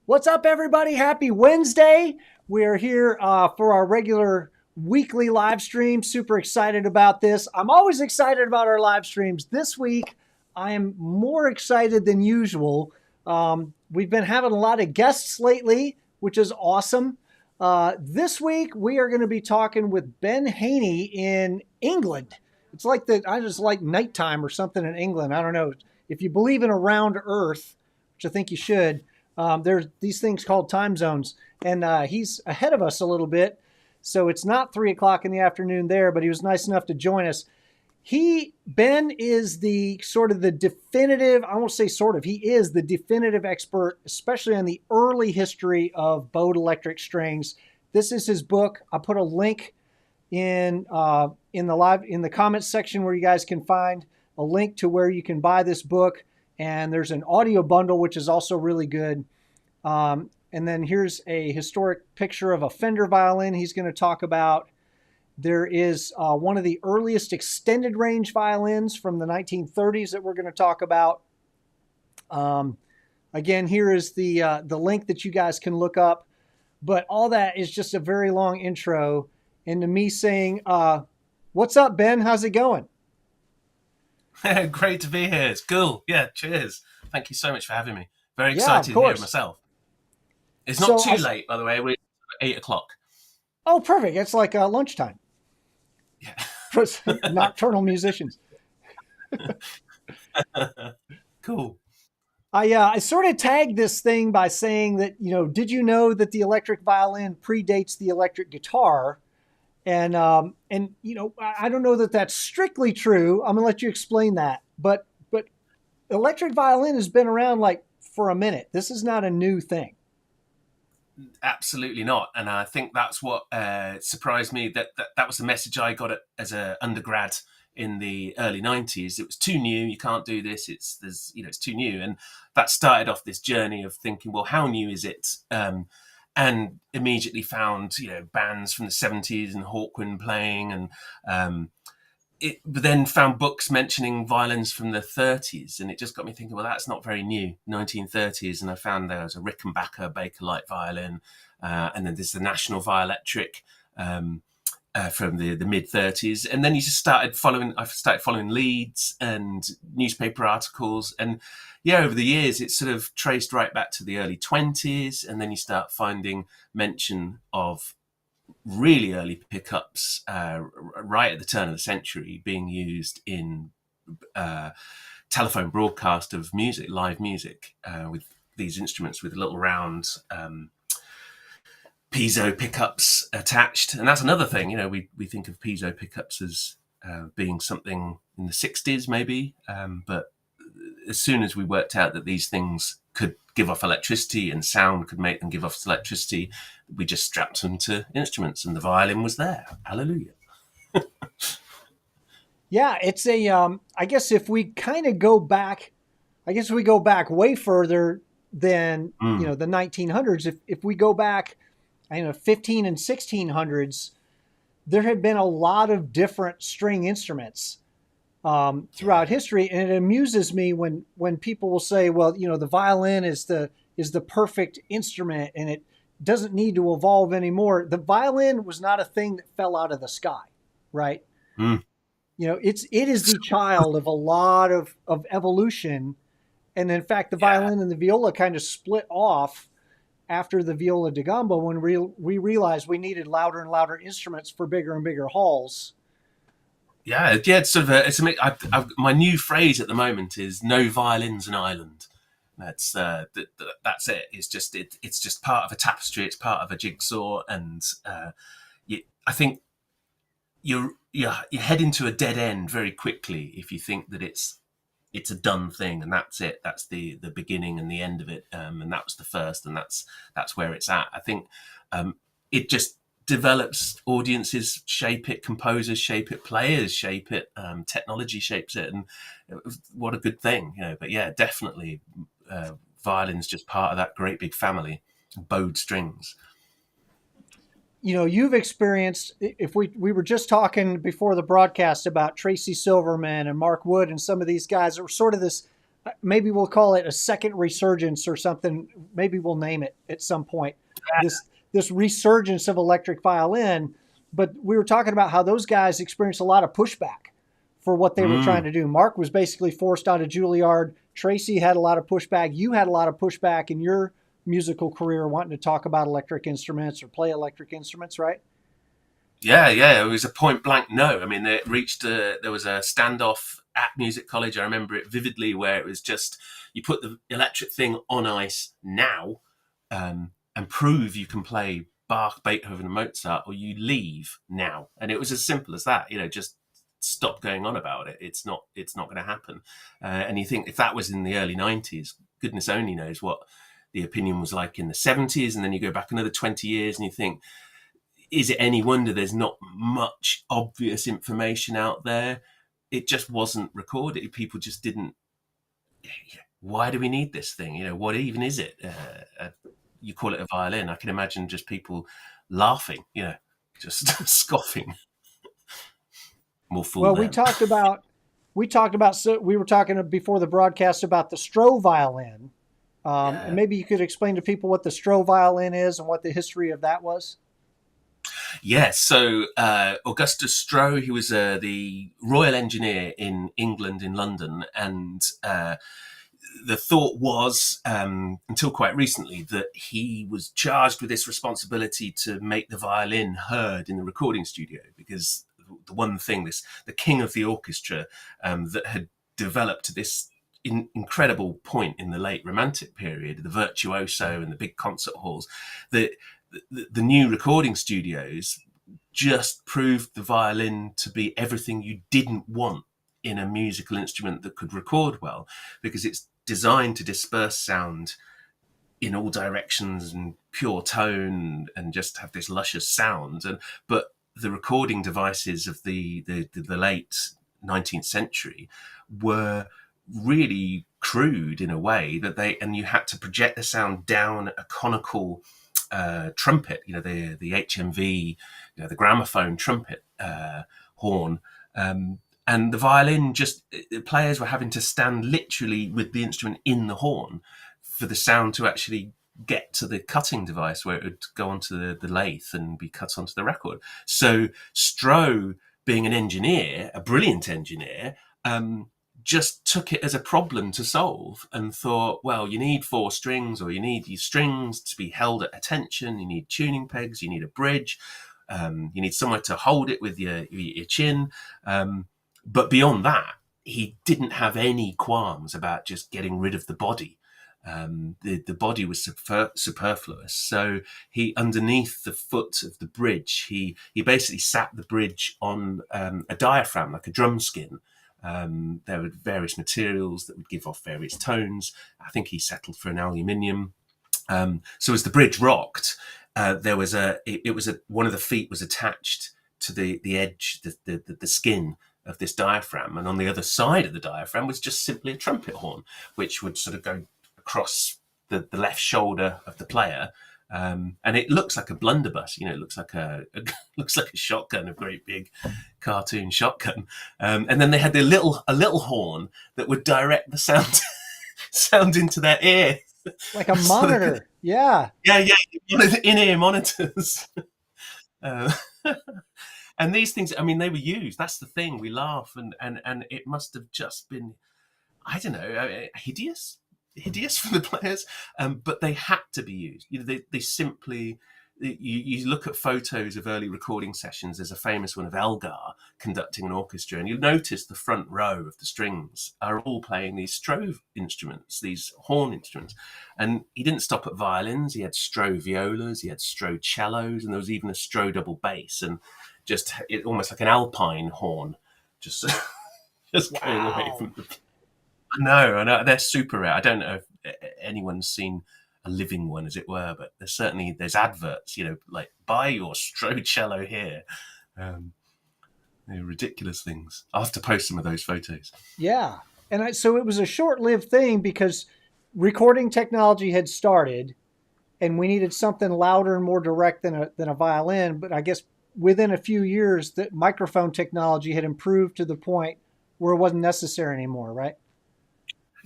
What's up, everybody? Happy Wednesday. We are here for our regular weekly live stream. Super excited about this. I'm always excited about our live streams. This week, I am more excited than usual. We've been having a lot of guests lately, which is awesome. This week, we are going to be talking with Ben Heaney in England. It's like I just like nighttime or something in England. I don't know. If you believe in a round earth, which I think you should, there's these things called time zones, and he's ahead of us a little bit. So it's not 3 o'clock in the afternoon there, but he was nice enough to join us. Ben is the definitive, I won't say sort of, he is the definitive expert, especially on the early history of bowed electric strings. This is his book. I put a link in the comments section where you guys can find a link to where you can buy this book. And there's an audio bundle, which is also really good. And then here's a historic picture of a Fender violin he's going to talk about. There is one of the earliest extended range violins from the 1930s that we're going to talk about. Again, here is the link that you guys can look up. But all that is just a very long intro into me saying, what's up, Ben? How's it going? Great to be here. It's cool. Yeah, cheers. Thank you so much for having me. Very excited to hear it myself. It's not too late, by the way. We're 8 o'clock. Oh, perfect. It's like lunchtime. Yeah. For nocturnal musicians. Cool. I sort of tagged this thing by saying that, did you know that the electric violin predates the electric guitar? And I don't know that that's strictly true. I'm gonna let you explain that. But electric violin has been around for a minute. This is not a new thing. Absolutely not. And I think that's what surprised me. That was the message I got as an undergrad in the early 90s. It was too new. You can't do this. It's too new. And that started off this journey of thinking, well, how new is it? And immediately found, bands from the 70s and Hawkwind playing, and but then found books mentioning violins from the 30s, and it just got me thinking, well, that's not very new, 1930s. And I found there was a Rickenbacker Bakelite violin, and then there's the National Violectric from the mid 30s. And then I started following leads and newspaper articles, and over the years, it's sort of traced right back to the early 20s. And then you start finding mention of really early pickups right at the turn of the century being used in telephone broadcast of music, live music, with these instruments with little round piezo pickups attached. And that's another thing, we think of piezo pickups as being something in the 60s maybe, but as soon as we worked out that these things could give off electricity and sound could make them give off electricity, we just strapped them to instruments, and the violin was there. Hallelujah. Yeah, it's I guess if we kind of go back, we go back way further than, the 1900s. If we go back, 15 and 1600s, there had been a lot of different string instruments throughout history. And it amuses me when people will say, well, the violin is the perfect instrument and it doesn't need to evolve anymore. The violin was not a thing that fell out of the sky, right? It is the child of a lot of evolution. And in fact, the violin and the viola kind of split off after the viola da gamba when we realized we needed louder and louder instruments for bigger and bigger halls. Yeah. It's sort of my new phrase at the moment is "no violins in Ireland." That's it. It's just part of a tapestry. It's part of a jigsaw, and I think you head into a dead end very quickly if you think that it's a done thing and that's it. That's the beginning and the end of it, and that was the first, and that's where it's at. I think it just develops, audiences shape it, composers shape it, players shape it, technology shapes it, and what a good thing, But yeah, definitely, violin's just part of that great big family, bowed strings. You've experienced, if we were just talking before the broadcast about Tracy Silverman and Mark Wood and some of these guys that were sort of this maybe we'll call it a second resurgence or something. Maybe we'll name it at some point. This resurgence of electric violin. But we were talking about how those guys experienced a lot of pushback for what they were trying Mm. to do. Mark was basically forced out of Juilliard. Tracy had a lot of pushback. You had a lot of pushback in your musical career wanting to talk about electric instruments or play electric instruments, right? Yeah, yeah, it was a point blank no. I mean, there was a standoff at music college. I remember it vividly, where it was just you put the electric thing on ice now, and prove you can play Bach, Beethoven, and Mozart, or you leave now. And it was as simple as that. Just stop going on about it. It's not going to happen. And you think if that was in the early '90s, goodness only knows what the opinion was like in the '70s. And then you go back another 20 years, and you think, is it any wonder there's not much obvious information out there? It just wasn't recorded. People just didn't. Why do we need this thing? What even is it? You call it a violin. I can imagine just people laughing, just scoffing. More fool Well, them. we were talking before the broadcast about the Stroh violin. And Yeah. maybe you could explain to people what the Stroh violin is and what the history of that was. Yes, so Augustus Stroh, he was the royal engineer in England, in London, and the thought was, until quite recently, that he was charged with this responsibility to make the violin heard in the recording studio, because the one thing, the king of the orchestra, that had developed this incredible point in the late Romantic period, the virtuoso and the big concert halls, that the new recording studios just proved the violin to be everything you didn't want in a musical instrument that could record well, because it's designed to disperse sound in all directions and pure tone and just have this luscious sound. But the recording devices of the late 19th century were really crude in a way and you had to project the sound down a conical trumpet, the HMV, the gramophone trumpet horn. And the violin, the players were having to stand literally with the instrument in the horn for the sound to actually get to the cutting device where it would go onto the lathe and be cut onto the record. So Stroh, being an engineer, a brilliant engineer, just took it as a problem to solve and thought, well, you need four strings, or you need these strings to be held at attention. You need tuning pegs, you need a bridge, you need somewhere to hold it with your chin. But beyond that, he didn't have any qualms about just getting rid of the body. The body was superfluous. So he, underneath the foot of the bridge, he basically sat the bridge on a diaphragm, like a drum skin. There were various materials that would give off various tones. I think he settled for an aluminium. So as the bridge rocked, there was one of the feet was attached to the edge, the skin of this diaphragm, and on the other side of the diaphragm was just simply a trumpet horn, which would sort of go across the left shoulder of the player. And it looks like a blunderbuss, it looks like looks like a shotgun, a great big cartoon shotgun. And then they had a little horn that would direct the sound into their ear, Like a so monitor. Yeah. yeah, one of the in-ear monitors. Uh, and these things, I mean, they were used. That's the thing. We laugh, and it must have just been, I don't know, hideous for the players, but they had to be used. They simply. You look at photos of early recording sessions. There's a famous one of Elgar conducting an orchestra, and you'll notice the front row of the strings are all playing these Stroh instruments, these horn instruments. And he didn't stop at violins. He had Stroh violas, he had Stroh cellos, and there was even a Stroh double bass, and almost like an alpine horn, just just going away Wow. from the. I know, they're super rare. I don't know if anyone's seen a living one, as it were, but there's adverts, like buy your Stroh cello here. Um, they're ridiculous things. I'll have to post some of those photos. Yeah. So it was a short lived thing because recording technology had started and we needed something louder and more direct than a violin. But I guess within a few years, the microphone technology had improved to the point where it wasn't necessary anymore, right?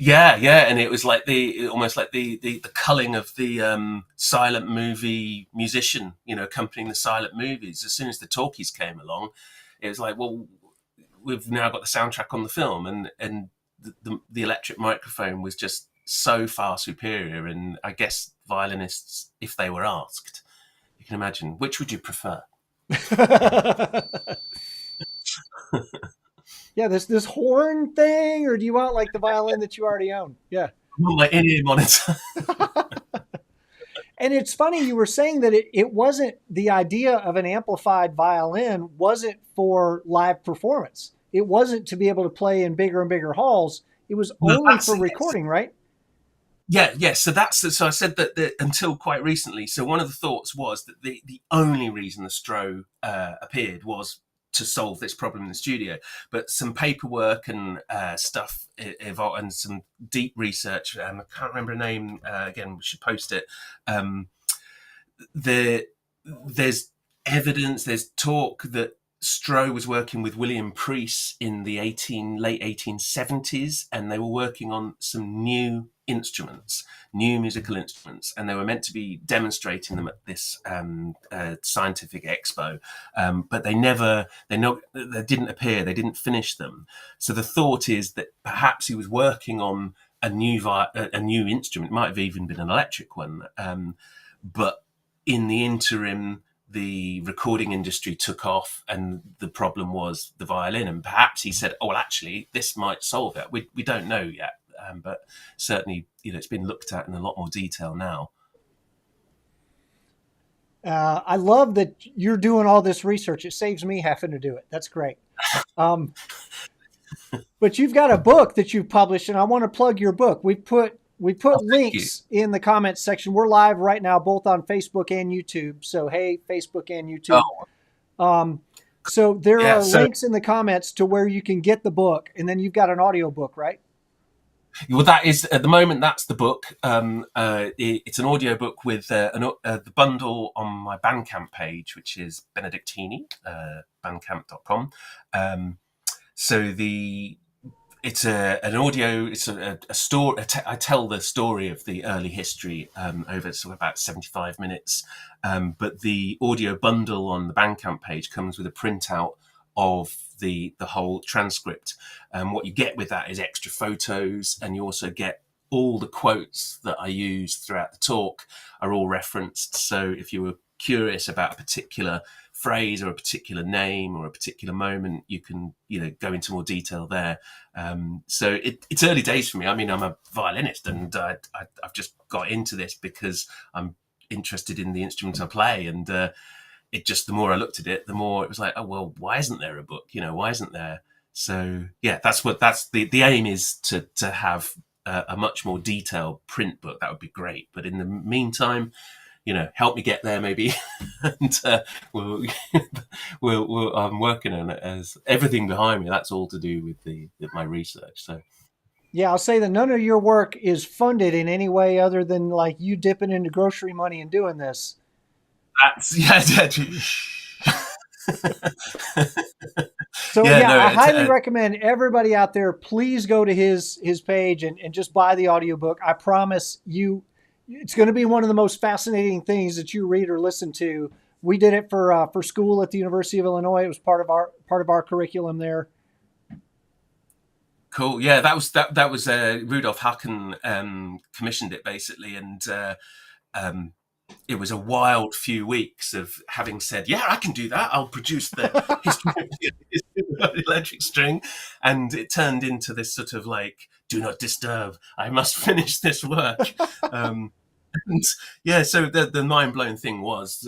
Yeah, and it was like almost like the culling of the silent movie musician, accompanying the silent movies. As soon as the talkies came along, it was like, well, we've now got the soundtrack on the film, and the electric microphone was just so far superior. And I guess violinists, if they were asked, you can imagine, which would you prefer? Yeah, this horn thing, or do you want like the violin that you already own? Yeah. My in-ear monitor. And it's funny you were saying that it wasn't the idea of an amplified violin wasn't for live performance. It wasn't to be able to play in bigger and bigger halls. It was No, only for recording, right? Yeah. So I said that until quite recently. So one of the thoughts was that the only reason the Stroh appeared was to solve this problem in the studio. But some paperwork and stuff evolved, and some deep research. I can't remember a name. Again, we should post it. There's evidence, there's talk that Stroh was working with William Preece in the late 1870s, and they were working on some new musical instruments, and they were meant to be demonstrating them at this scientific expo, but they didn't appear, they didn't finish them. So the thought is that perhaps he was working on a new instrument, might have even been an electric one, but in the interim, the recording industry took off, and the problem was the violin. And perhaps he said, "Oh, well, actually, this might solve it." We don't know yet, but certainly, it's been looked at in a lot more detail now. I love that you're doing all this research. It saves me having to do it. That's great. But you've got a book that you've published, and I want to plug your book. We put links in the comments section. We're live right now, both on Facebook and YouTube. So, hey, Facebook and YouTube. So there are links in the comments to where you can get the book, and then you've got an audio book, right? Well, that is at the moment. That's the book. It's an audio book with the bundle on my Bandcamp page, which is Benedict Heaney, bandcamp.com. So it's an audio. It's a story. I tell the story of the early history over about 75 minutes. But the audio bundle on the Bandcamp page comes with a printout of the whole transcript. What you get with that is extra photos, and you also get all the quotes that I use throughout the talk are all referenced. So if you were curious about a particular phrase or a particular name or a particular moment, you can go into more detail there. So it's early days for me. I mean, I'm a violinist, and I've just got into this because I'm interested in the instruments I play, and it just, the more I looked at it, the more it was like, oh well, why isn't there a book? Why isn't there? So yeah, that's the aim is to have a much more detailed print book. That would be great. But in the meantime, help me get there maybe. And I'm working on it, as everything behind me. That's all to do with my research. So yeah, I'll say that none of your work is funded in any way other than like you dipping into grocery money and doing this. So I highly recommend everybody out there, please go to his page and just buy the audiobook. I promise you, it's going to be one of the most fascinating things that you read or listen to. We did it for school at the University of Illinois. It was part of our curriculum there. Cool. Yeah, that was Rudolf Haken commissioned it basically, and it was a wild few weeks of having said, yeah, I can do that. I'll produce the history of the electric string. And it turned into this sort of like, do not disturb. I must finish this work. And yeah, so the mind-blowing thing was,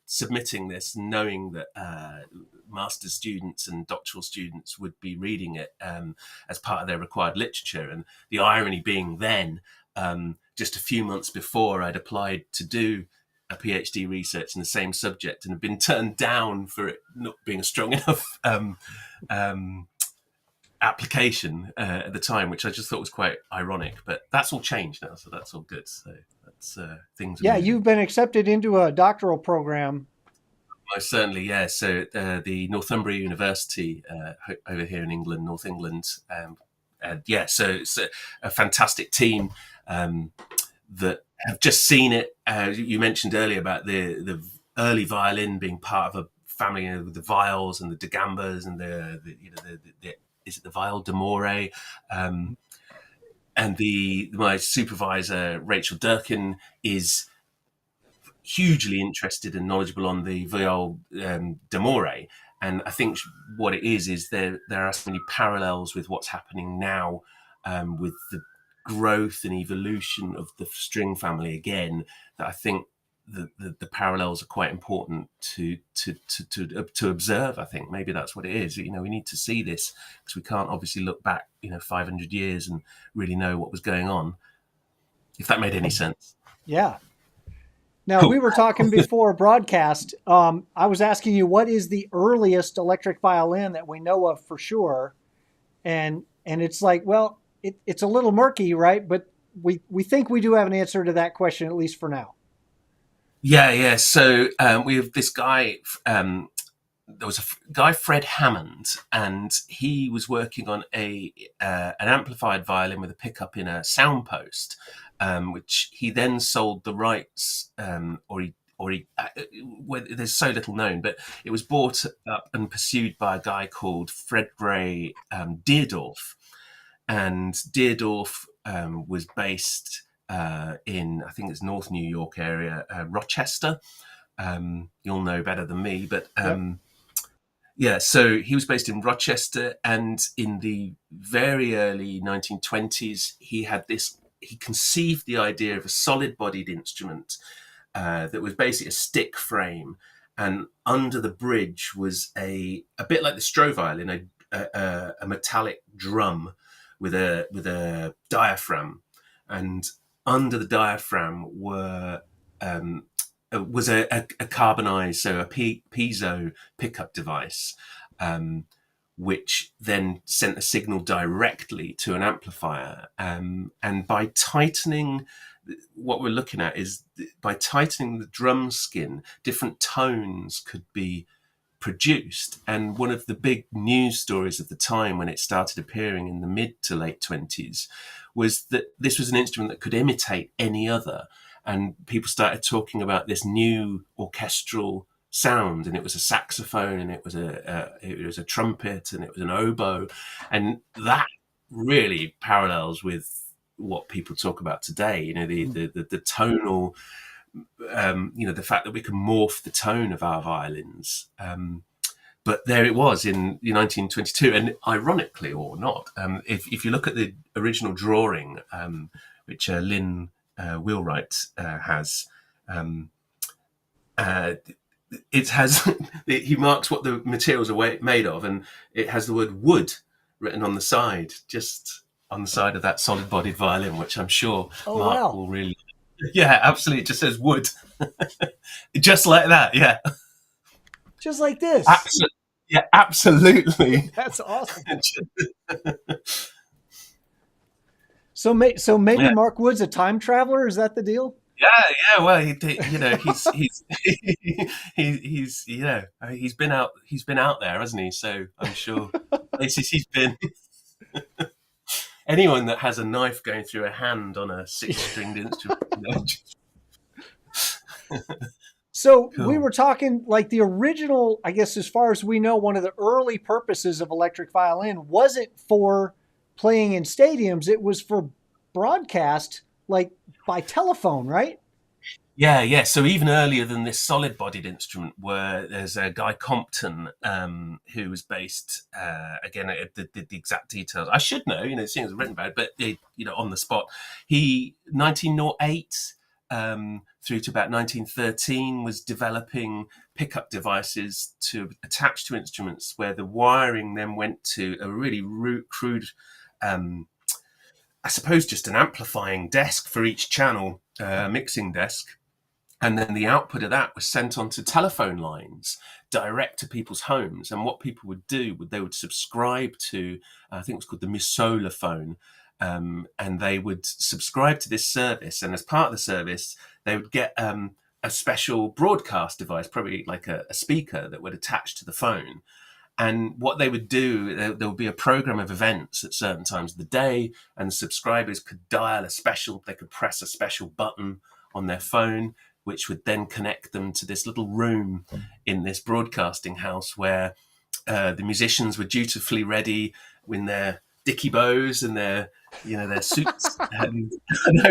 submitting this, knowing that master's students and doctoral students would be reading it as part of their required literature. And the irony being then, just a few months before, I'd applied to do a PhD research in the same subject and had been turned down for it not being a strong enough application at the time, which I just thought was quite ironic. But that's all changed now, so that's all good. So that's things. Yeah, you've been accepted into a doctoral program. Most certainly, yeah. So the Northumbria University over here in England, North England, yeah, so it's a fantastic team that have just seen it. You mentioned earlier about the early violin being part of a family with the viols and the de gambas and the is it the viol d'amore, and my supervisor Rachel Durkin is hugely interested and knowledgeable on the viol d'amore, and I think what it is there are so many parallels with what's happening now with the growth and evolution of the string family again, that I think the parallels are quite important to observe. I think maybe that's what it is. We need to see this because we can't obviously look back 500 years and really know what was going on, if that made any sense. Yeah. Now, Cool. we were talking before broadcast. I was asking you, what is the earliest electric violin that we know of for sure? And it's like, well, it's a little murky, right? But we think we do have an answer to that question, at least for now. Yeah. So we have this guy. There was a guy, Fred Hammond, and he was working on an amplified violin with a pickup in a soundpost, which he then sold the rights, there's so little known, but it was bought up and pursued by a guy called Fredray Deardorff, and Deardorff was based in, I think it's North New York area, Rochester. You'll know better than me, but Yep. yeah, so he was based in Rochester, and in the very early 1920s, he conceived the idea of a solid-bodied instrument that was basically a stick frame, and under the bridge was a bit like the Stroh Violin, a metallic drum with a diaphragm, and under the diaphragm was a carbonized, so a piezo pickup device, which then sent a signal directly to an amplifier. And by tightening, what we're looking at is by tightening the drum skin, different tones could be produced. And one of the big news stories of the time, when it started appearing in the mid to late 20s, was that this was an instrument that could imitate any other. And people started talking about this new orchestral sound, and it was a saxophone, and it was a trumpet, and it was an oboe, and that really parallels with what people talk about today. The tonal, the fact that we can morph the tone of our violins. But there it was in 1922, and ironically or not, if you look at the original drawing, which Lynn Wheelwright has, it has he marks what the materials are made of, and it has the word wood written on the side, just on the side of that solid-bodied violin, which I'm sure Mark will really. Yeah, absolutely. It just says wood, just like that. Yeah, just like this. Absolutely. Yeah, absolutely. That's awesome. So maybe yeah. Mark Wood's a time traveler. Is that the deal? Yeah. Well, he's been out there, hasn't he? So I'm sure places he's been. Anyone that has a knife going through a hand on a 6-stringed instrument. So cool. We were talking like the original, I guess, as far as we know, one of the early purposes of electric violin wasn't for playing in stadiums. It was for broadcast, like by telephone, right? Yeah. So even earlier than this solid-bodied instrument, there's a guy Compton who was based again. The exact details I should know, seeing as written about it, but on the spot, he 1908 through to about 1913 was developing pickup devices to attach to instruments, where the wiring then went to a really crude, I suppose, just an amplifying desk for each channel, mixing desk. And then the output of that was sent onto telephone lines direct to people's homes. And what people would do, they would subscribe to, I think it was called the Missola phone, and they would subscribe to this service. And as part of the service, they would get a special broadcast device, probably like a speaker that would attach to the phone. And what they would do, there would be a program of events at certain times of the day, and subscribers could they could press a special button on their phone, which would then connect them to this little room in this broadcasting house where the musicians were dutifully ready in their dicky bows and their suits, and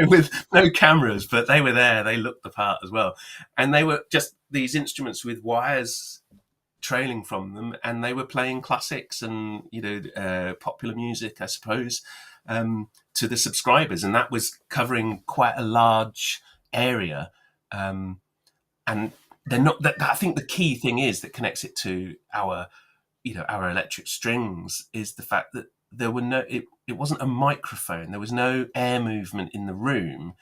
with no cameras, but they were there. They looked the part as well, and they were just these instruments with wires trailing from them, and they were playing classics and popular music, I suppose, to the subscribers, and that was covering quite a large area. And they're not. I think the key thing is that connects it to our electric strings is the fact that there were no. It wasn't a microphone. There was no air movement in the room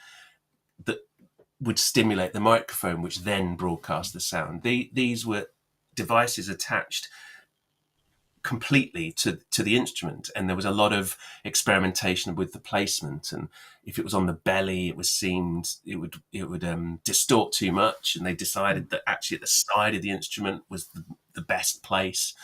that would stimulate the microphone, which then broadcast the sound. These were devices attached completely to the instrument, and there was a lot of experimentation with the placement, and if it was on the belly it would distort too much, and they decided that actually at the side of the instrument was the best place.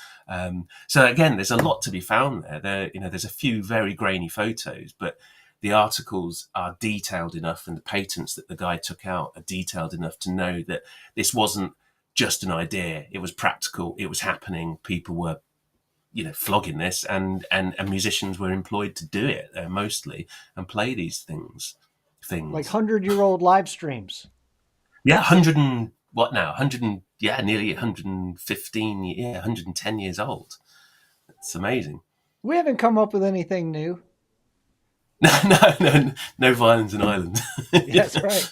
So again, there's a lot to be found there. There's a few very grainy photos, but the articles are detailed enough, and the patents that the guy took out are detailed enough to know that this wasn't just an idea. It was practical. It was happening. People were, flogging this, and musicians were employed to do it mostly and play these things. Like 100-year-old live streams. Yeah, 100 and what now? 100 and nearly 115. 110 years old. It's amazing. We haven't come up with anything new. No violins in Ireland. That's right.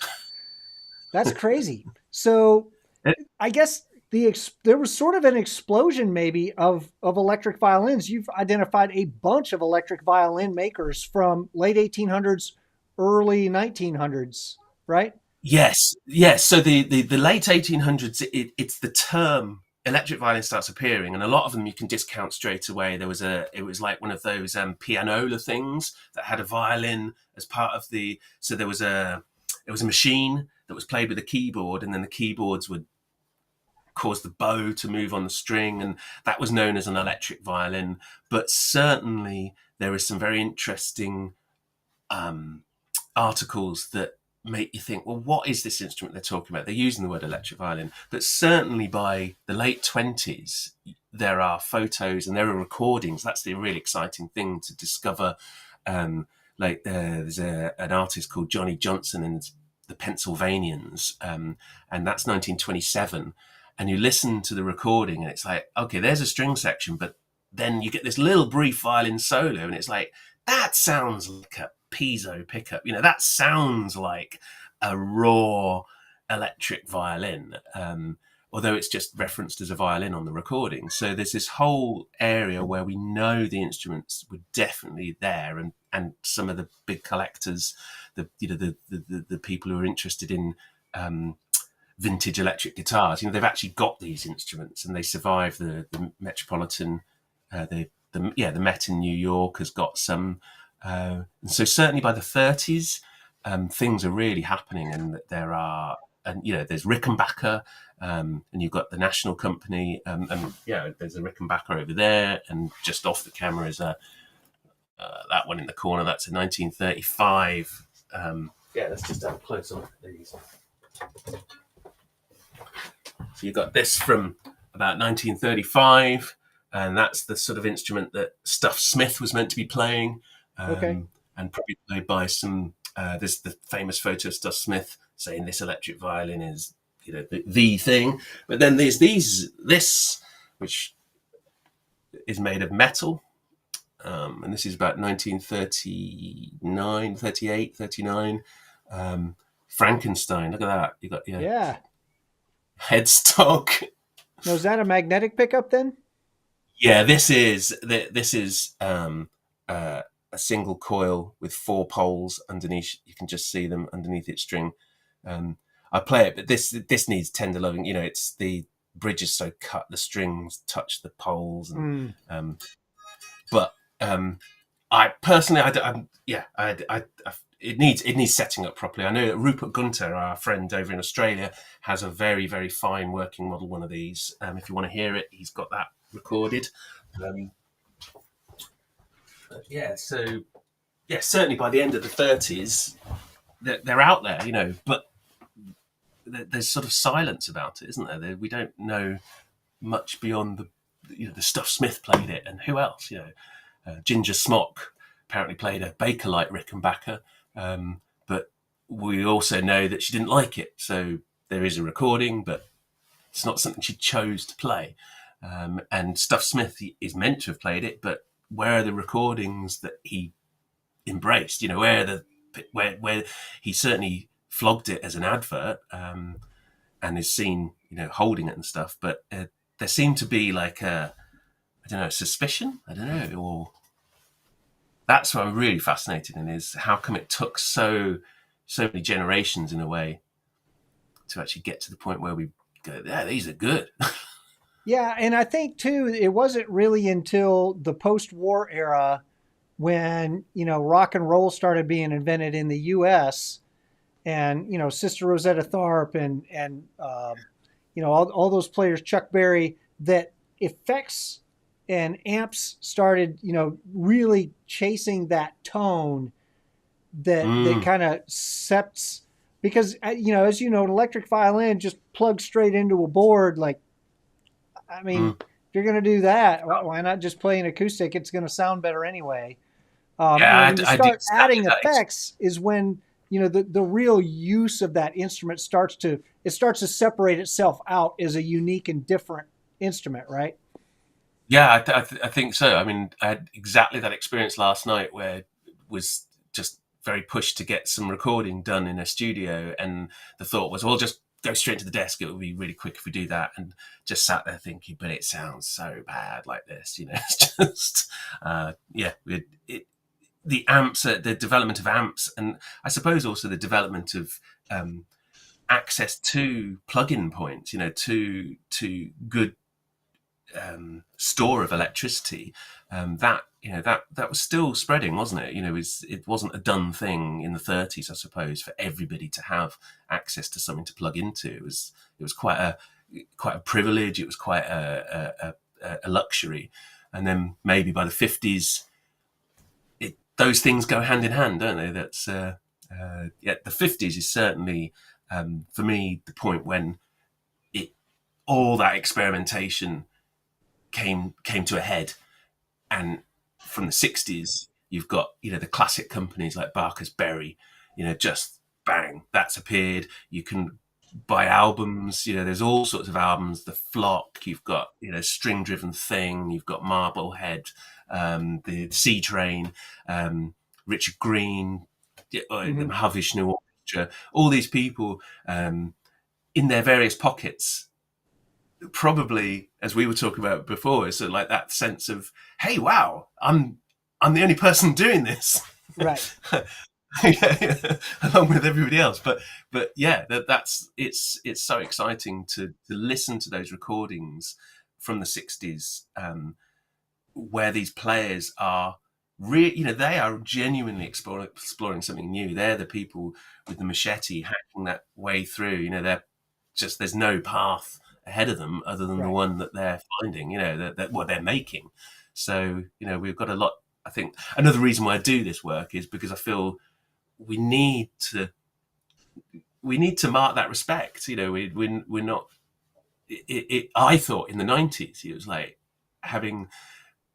That's crazy. So I guess there was sort of an explosion maybe of electric violins. You've identified a bunch of electric violin makers from late 1800s, early 1900s, right? Yes. So the late 1800s, it's the term electric violin starts appearing, and a lot of them you can discount straight away. It was like one of those pianola things that had a violin as part of the. So it was a machine that was played with a keyboard, and then the keyboards would cause the bow to move on the string, and that was known as an electric violin. But certainly there is some very interesting articles that make you think, well, what is this instrument they're talking about? They're using the word electric violin, but certainly by the late 20s there are photos and there are recordings. That's the really exciting thing to discover. There's an artist called Johnny Johnson and the Pennsylvanians, and that's 1927. And you listen to the recording and it's like, okay, there's a string section, but then you get this little brief violin solo, and it's like, that sounds like a piezo pickup. That sounds like a raw electric violin, although it's just referenced as a violin on the recording. So there's this whole area where we know the instruments were definitely there, and some of the big collectors, the people who are interested in vintage electric guitars, they've actually got these instruments, and they survive the Metropolitan, the Met in New York has got some. And so certainly by the 30s, things are really happening, and there's Rickenbacker, and you've got the National Company, and there's a Rickenbacker over there, and just off the camera is that one in the corner. That's a 1935. Let's just have a close look at these. So you've got this from about 1935, and that's the sort of instrument that Stuff Smith was meant to be playing. And probably played by some. There's the famous photo of Stuff Smith saying this electric violin is, the thing. But then there's this, which is made of metal, and this is about 1939, 38, 39. Frankenstein. Look at that. You got your headstock. Now, is that a magnetic pickup then? Yeah, this is a single coil with 4 poles underneath. You can just see them underneath its string. I play it, but this needs tender loving. It's the bridge is so cut, the strings touch the poles, and but I personally, it needs setting up properly. I know that Rupert Gunter, our friend over in Australia, has a very, very fine working model one of these. If you want to hear it, he's got that recorded. Um, but yeah, so yeah, certainly by the end of the 30s, they're out there, but there's sort of silence about it, isn't there? We don't know much beyond the stuff Smith played it, and who else? Ginger Smock apparently played a Bakelite Rickenbacker, but we also know that she didn't like it. So there is a recording, but it's not something she chose to play. And Stuff Smith is meant to have played it, but where are the recordings that he embraced? Where he certainly flogged it as an advert, and is seen, holding it and stuff. But there seemed to be like I don't know, suspicion. I don't know, or that's what I'm really fascinated in, is how come it took so many generations in a way to actually get to the point where we go, yeah, these are good. Yeah, and I think too, it wasn't really until the post-war era when rock and roll started being invented in the U.S. and Sister Rosetta Tharpe and all those players, Chuck Berry, that effects and amps started really chasing that tone that kind of sets, because as an electric violin just plugs straight into a board. Like, I mean, if you're going to do that, why not just play an acoustic? It's going to sound better anyway. Yeah, When you I did start adding effects is when the real use of that instrument starts to separate itself out as a unique and different instrument, right? Yeah, I think so. I mean, I had exactly that experience last night where it was just very pushed to get some recording done in a studio, and the thought was, well, just go straight to the desk. It would be really quick if we do that. And just sat there thinking, but it sounds so bad like this. It's just, the amps, the development of amps, and I suppose also the development of access to plug-in points, to good store of electricity, that was still spreading, wasn't it? It wasn't a done thing in the 30s, I suppose, for everybody to have access to something to plug into. It was quite a privilege. It was quite a luxury. And then maybe by the 50s, those things go hand in hand, don't they? That's the 50s is certainly, for me, the point when all that experimentation came to a head. And from the 60s, you've got the classic companies like Barker's Berry, just bang, that's appeared. You can buy albums, there's all sorts of albums. The Flock, you've got String Driven Thing, you've got Marblehead, the Sea Train, Richard Green, the Mahavishnu Orchestra, all these people in their various pockets. Probably, as we were talking about before, is sort of like that sense of, hey, wow, I'm the only person doing this, right? Along with everybody else. But yeah, it's so exciting to listen to those recordings from the 60s, where these players are they are genuinely exploring something new. They're the people with the machete hacking that way through. There's no path ahead of them other than the one that they're finding, that what they're making. So, we've got a lot. I think another reason why I do this work is because I feel we need to mark that respect. We're not. I thought in the 90s it was like having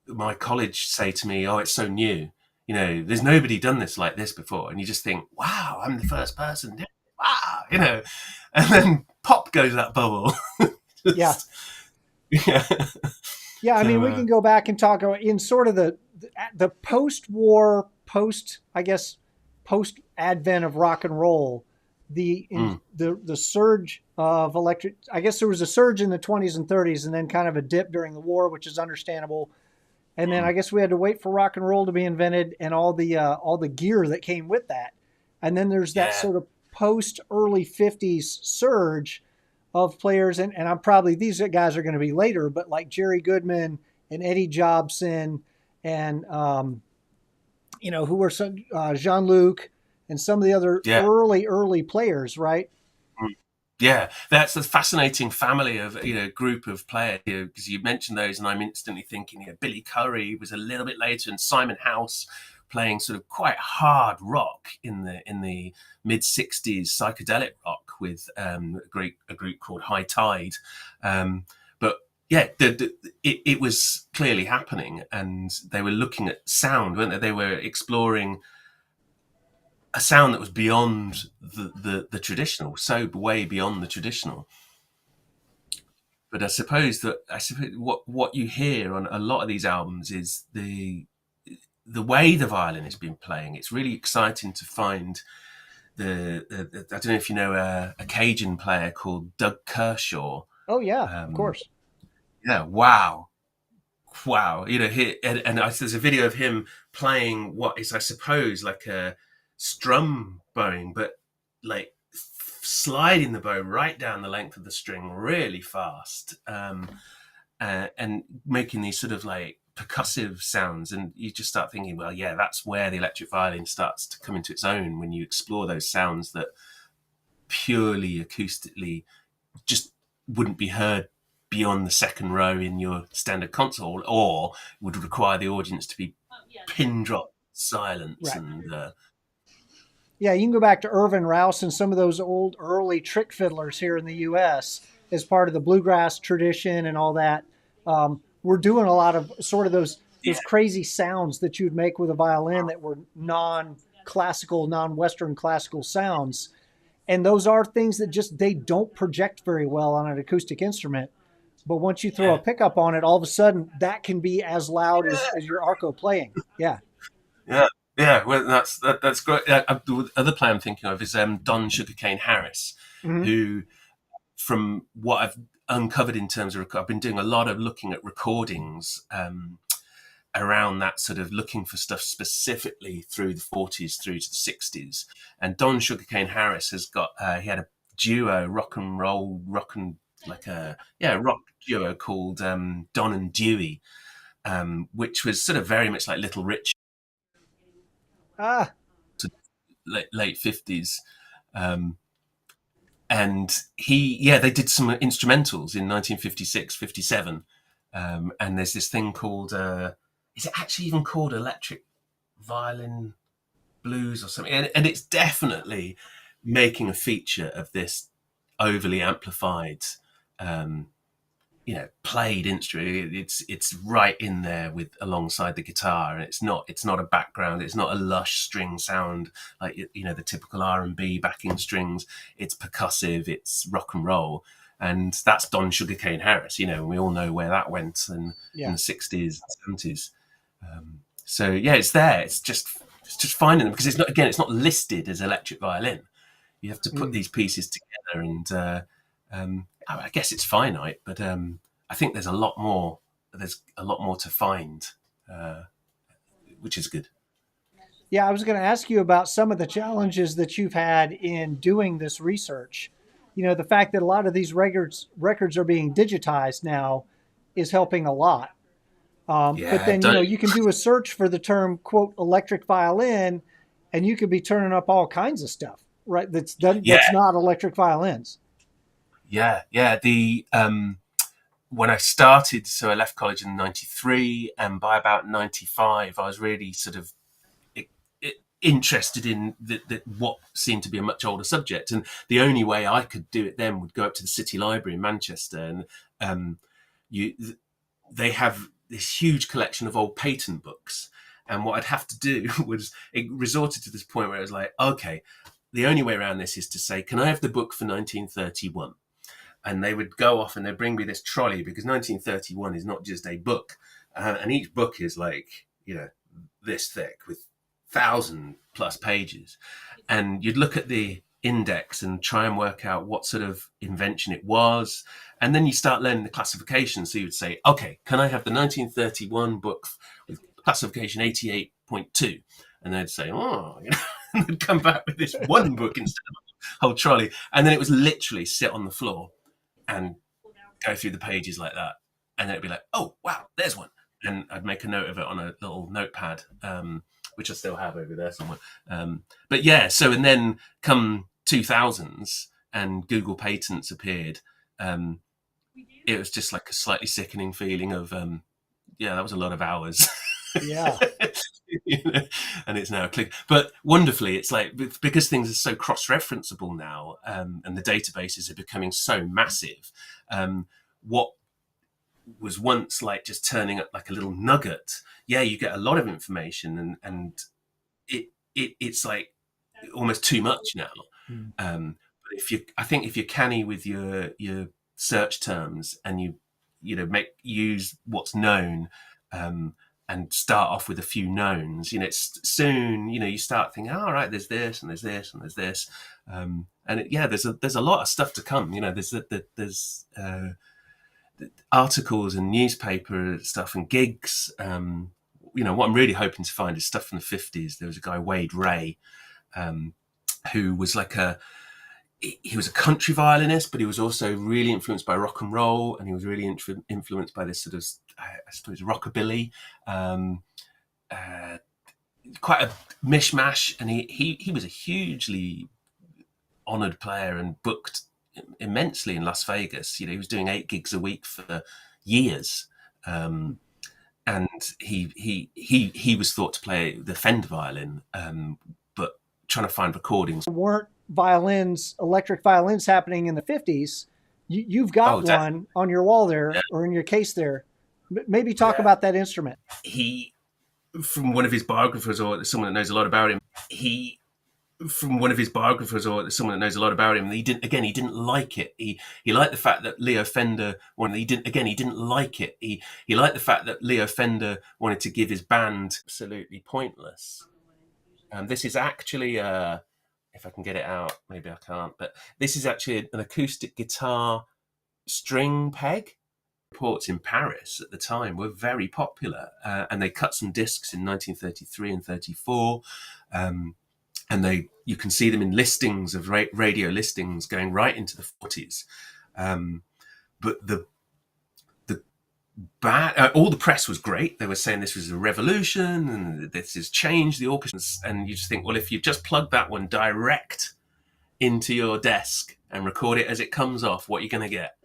my college say to me, "Oh, it's so new. There's nobody done this like this before," and you just think, "Wow, I'm the first person doing it. Wow," and then pop goes that bubble. Yeah. I mean, we can go back and talk in sort of the post-war, post advent of rock and roll, the surge of electric. I guess there was a surge in the 20s and 30s, and then kind of a dip during the war, which is understandable. And then I guess we had to wait for rock and roll to be invented and all the gear that came with that. And then there's that sort of post early 50s surge of players, and I'm probably, these guys are going to be later, but like Jerry Goodman and Eddie Jobson and who were some Jean-Luc and some of the other early players, right? Yeah, that's a fascinating family of group of players because you mentioned those, and I'm instantly thinking Billy Currie was a little bit later, and Simon House playing sort of quite hard rock in the mid '60s, psychedelic rock with a group called High Tide, but yeah, it was clearly happening, and they were looking at sound, weren't they? They were exploring a sound that was beyond the traditional, so way beyond the traditional. But I suppose what you hear on a lot of these albums is the way the violin has been playing. It's really exciting to find the I don't know if you know a Cajun player called Doug Kershaw. Oh yeah, of Um, course. yeah, wow. There's a video of him playing what is, I suppose, like a strum bowing, but like sliding the bow right down the length of the string really fast, and making these sort of like percussive sounds. And you just start thinking, well, yeah, that's where the electric violin starts to come into its own, when you explore those sounds that purely acoustically just wouldn't be heard beyond the second row in your standard console, or would require the audience to be pin drop silence. Right. And Yeah, you can go back to Irvin Rouse and some of those old early trick fiddlers here in the U.S. as part of the bluegrass tradition and all that. We're doing a lot of sort of those yeah, crazy sounds that you'd make with a violin that were non-classical, non-Western classical sounds, and those are things that just they don't project very well on an acoustic instrument. But once you throw a yeah, pickup on it, all of a sudden that can be as loud as your arco playing. Yeah. yeah, yeah. Well, that's great. The other player I'm thinking of is Don Sugarcane Harris, Hmm. who, from what I've uncovered in terms of, I've been doing a lot of looking at recordings around that, sort of looking for stuff specifically through the '40s through to the '60s. And Don Sugarcane Harris has got he had a duo, rock and roll, rock and like a rock duo called Don and Dewey, which was sort of very much like Little Rich, Ah, late '50s. Um, and they did some instrumentals in 1956, 57. And there's this thing called, is it actually even called Electric Violin Blues or something? And it's definitely making a feature of this overly amplified, um, played instrument. It's right in there with alongside the guitar, and it's not a background. It's not a lush string sound like the typical R&B backing strings. It's percussive. It's rock and roll, and that's Don Sugarcane Harris. We all know where that went in yeah. the '60s, '70s. So yeah, it's there. It's just finding them, because it's not listed as electric violin. You have to put Mm. these pieces together, and I guess it's finite, but I think there's a lot more. There's a lot more to find, uh, which is good. Yeah, I was going to ask you about some of the challenges that you've had in doing this research. The fact that a lot of these records are being digitized now is helping a lot. But Yeah, then, you can do a search for the term, quote, electric violin, and you could be turning up all kinds of stuff, right? yeah, That's not electric violins. yeah. The when I started, so I left college in '93, and by about '95, I was really sort of interested in what seemed to be a much older subject, and the only way I could do it then would go up to the City Library in Manchester, and you they have this huge collection of old patent books. And what I'd have to do was, it resorted to this point where it was like, okay, the only way around this is to say, can I have the book for 1931? And they would go off and they'd bring me this trolley, because 1931 is not just a book. And each book is like, this thick with 1,000+ pages. And you'd look at the index and try and work out what sort of invention it was. And then you start learning the classification. So you would say, okay, can I have the 1931 book with classification 88.2? And they'd say, oh, and they'd come back with this one book instead of a whole trolley. And then it was literally sit on the floor and go through the pages like that. And then it'd be like, oh, wow, there's one. And I'd make a note of it on a little notepad, which I still have over there somewhere. But yeah, so, and then come 2000s, and Google Patents appeared, it was just like a slightly sickening feeling of, that was a lot of hours. Yeah. And it's now a click. But wonderfully, it's like, because things are so cross-referenceable now, and the databases are becoming so massive, what was once like just turning up like a little nugget, you get a lot of information, and it's like almost too much now. But I think if you're canny with your search terms, and you use what's known, and start off with a few knowns, it's soon, you start thinking, all right, there's this and there's this and there's this, and there's a lot of stuff to come. There's articles and newspaper stuff and gigs. What I'm really hoping to find is stuff from the 50s. There was a guy, Wade Ray, who was he was a country violinist, but he was also really influenced by rock and roll, and he was really influenced by this sort of, I suppose, rockabilly, quite a mishmash. And he was a hugely honoured player and booked immensely in Las Vegas. He was doing 8 gigs a week for years, and he was thought to play the Fender violin, but trying to find recordings. There weren't electric violins happening in the 50s. You've got one on your wall there, or in your case there. Maybe talk about that instrument. From one of his biographers, or someone that knows a lot about him, he didn't like it. He liked the fact that Leo Fender wanted to give his band absolutely pointless. This is actually if I can get it out, maybe I can't, but this is actually an acoustic guitar string peg. Reports in Paris at the time were very popular, and they cut some discs in 1933 and 34, and you can see them in listings of radio listings going right into the 40s. But all the press was great. They were saying this was a revolution and this has changed the orchestra. And you just think, well, if you just plug that one direct into your desk and record it as it comes off, what are you going to get?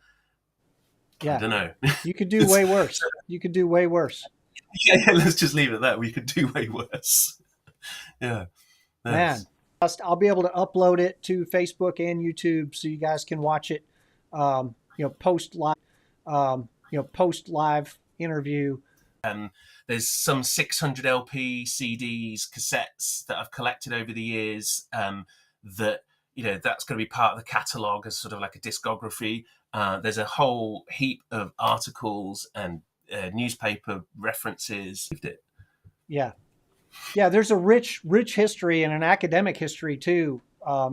Yeah. I don't know. You could do way worse. Yeah, let's just leave it at that. We could do way worse. Yeah. Man, I'll be able to upload it to Facebook and YouTube so you guys can watch it, post live interview. There's some 600 LP, CDs, cassettes that I've collected over the years, that, that's going to be part of the catalogue as sort of like a discography. There's a whole heap of articles and newspaper references. Yeah. There's a rich history and an academic history too,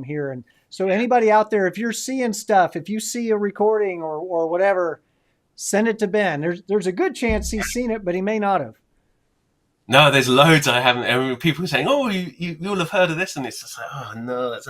here. And so anybody out there, if you're seeing stuff, if you see a recording or whatever, send it to Ben. There's a good chance he's seen it, but he may not have. No, there's loads I haven't. I mean, people are saying, "Oh, you'll have heard of this," and it's just like, "Oh no, that's